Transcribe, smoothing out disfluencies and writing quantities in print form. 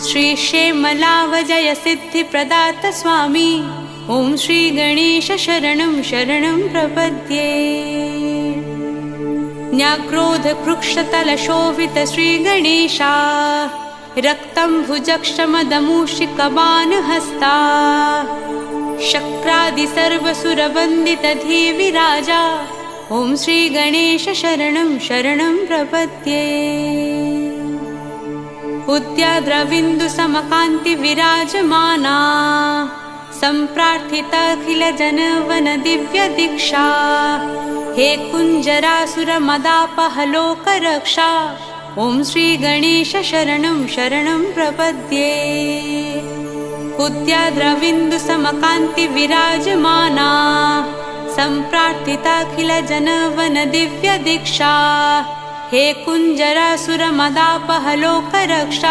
श्री क्षेमलाभजय सिद्धिप्रदात स्वामी ॐ श्री गणेश शरणं शरणं प्रपद्ये। न्याक्रोधकृक्षतलशोभित श्रीगणेशा रक्तं भुजक्षमदमूषिकबाणहस्ता शक्रादि सर्वसुरवन्दितधीविराजा ॐ श्री गणेश शरणं शरणं प्रपद्ये। उद्याद्रविन्दुसमकान्तिविराजमाना सम्प्रार्थिताखिलजनवन दिव्यदीक्षा हे कुञ्जरासुरमदापहलोकरक्षा ॐ श्री गणेश शरणं शरणं प्रपद्ये। उद्याद्रविन्दुसमकान्तिविराजमाना सम्प्रार्थिताखिलजनवन दिव्यदीक्षा हे कुञ्जरासुरमदापहलोकरक्षा